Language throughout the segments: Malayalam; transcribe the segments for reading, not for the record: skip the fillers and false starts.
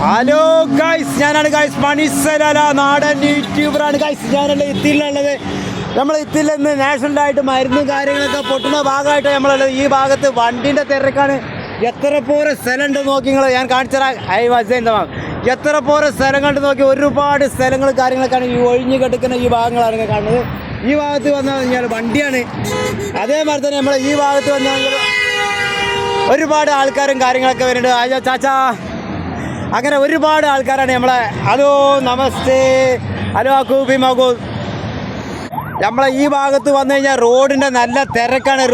ഹലോ ഗൈസ്, ഞാനാണ് ഗൈസ് മണിസലാല, നാടൻ യൂട്യൂബറാണ് ഗൈസ്. ഞാനല്ല ഇത്തിലുള്ളത്. നമ്മൾ ഇത്തിൽ നിന്ന് നാഷണലായിട്ട് മരുന്നും കാര്യങ്ങളൊക്കെ പൊട്ടുന്ന ഭാഗമായിട്ട് നമ്മളുള്ളത്. ഈ ഭാഗത്ത് വണ്ടിൻ്റെ തിരക്കാണ്. എത്ര പോരെ സ്ഥലം ഉണ്ട് നോക്കി നിങ്ങൾ. ഞാൻ കാണിച്ചതാ. എത്ര പോരെ സ്ഥലം കണ്ട് നോക്കി. ഒരുപാട് സ്ഥലങ്ങൾ കാര്യങ്ങളൊക്കെയാണ് ഈ ഒഴിഞ്ഞു കിടക്കുന്ന ഈ ഭാഗങ്ങളാണ് നിങ്ങൾ കാണുന്നത്. ഈ ഭാഗത്ത് വന്നു കഴിഞ്ഞാൽ വണ്ടിയാണ്. അതേമാതിരി തന്നെ നമ്മൾ ഈ ഭാഗത്ത് വന്നു കഴിഞ്ഞാൽ ഒരുപാട് ആൾക്കാരും കാര്യങ്ങളൊക്കെ വരുന്നുണ്ട്. അയ്യോ ചാച്ചാ, അങ്ങനെ ഒരുപാട് ആൾക്കാരാണ് നമ്മളെ. ഹലോ നമസ്തേ, ഹലോ അക്കൂബി മകൂ. നമ്മളെ ഈ ഭാഗത്ത് വന്നു കഴിഞ്ഞാൽ റോഡിൻ്റെ നല്ല തിരക്കാണ്.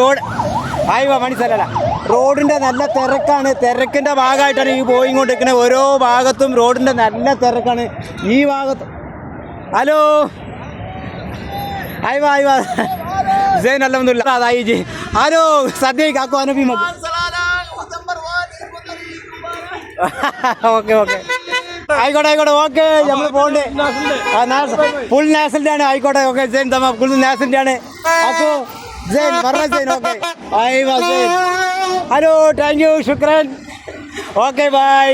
മനസ്സിലല്ല, റോഡിൻ്റെ നല്ല തിരക്കാണ്. തിരക്കിൻ്റെ ഭാഗമായിട്ടാണ് ഈ പോയിക്കൊണ്ടിരിക്കുന്നത്. ഓരോ ഭാഗത്തും റോഡിൻ്റെ നല്ല തിരക്കാണ് ഈ ഭാഗത്ത്. ഹലോ ജൈനല്ല അതായി ജി. ഹലോ സദ്യക്ക് ആക്കോ അനബി മകൂ. ഓക്കെ ആയിക്കോട്ടെ ഓക്കെ. നമ്മൾ പോകണ്ടേ ഫുൾ നാഷണലിൻ്റെ ആണ്. ആയിക്കോട്ടെ ഓക്കെ. ജെയിൻ തമാം ഫുൾ നാഷണലിൻ്റെ ആണ്. അപ്പോൾ ജെയിൻ പറഞ്ഞ ജെയിൻ ഓക്കെ. ഹലോ താങ്ക് യു ശുക്രൻ. Okay bye.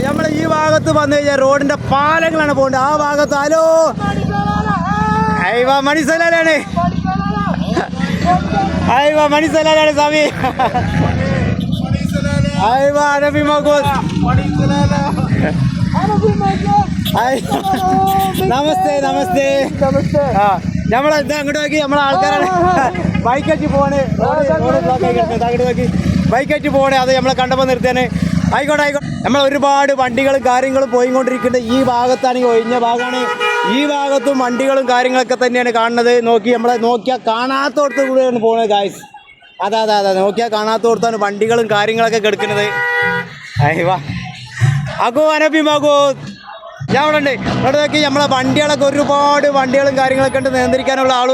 നമ്മൾ ഈ ഭാഗത്ത് വന്നു കഴിഞ്ഞാൽ റോഡിൻ്റെ പാലങ്ങളാണ് പോകേണ്ടത്. ആ ഭാഗത്ത് ഹലോ മണിസലാണ്. മണിസലാണ് സ്വാമി. അനബി മഹൂദ്. നമസ്തേ. ആ നമ്മളെന്താ അങ്ങോട്ട് നോക്കി. നമ്മളെ ആൾക്കാരാണ് ബൈക്കറ്റ് പോവാണ്. അങ്ങോട്ട് നോക്കി ബൈക്കറ്റ് പോവാണ്. അത് നമ്മളെ കണ്ടപ്പോൾ നിർത്തിയാണ്. ആയിക്കോട്ടെ. നമ്മൾ ഒരുപാട് വണ്ടികളും കാര്യങ്ങളും പോയിക്കൊണ്ടിരിക്കുന്നത് ഈ ഭാഗത്താണെങ്കിൽ ഒഴിഞ്ഞ ഭാഗമാണ്. ഈ ഭാഗത്തും വണ്ടികളും കാര്യങ്ങളൊക്കെ തന്നെയാണ് കാണുന്നത്. നമ്മളെ നോക്കിയാൽ കാണാത്തോടത്ത് കൂടെയാണ് പോകുന്നത് ഗായ്സ്. അതെ നോക്കിയാൽ കാണാത്തോടത്താണ് വണ്ടികളും കാര്യങ്ങളൊക്കെ കിടക്കുന്നത്. അഗോ അനബി മകോ. ഞാൻ അവിടെ ഉണ്ട്. അവിടെ നോക്കി നമ്മളെ വണ്ടികളൊക്കെ ഒരുപാട് വണ്ടികളും കാര്യങ്ങളൊക്കെ ഉണ്ട്. നിയന്ത്രിക്കാനുള്ള ആളും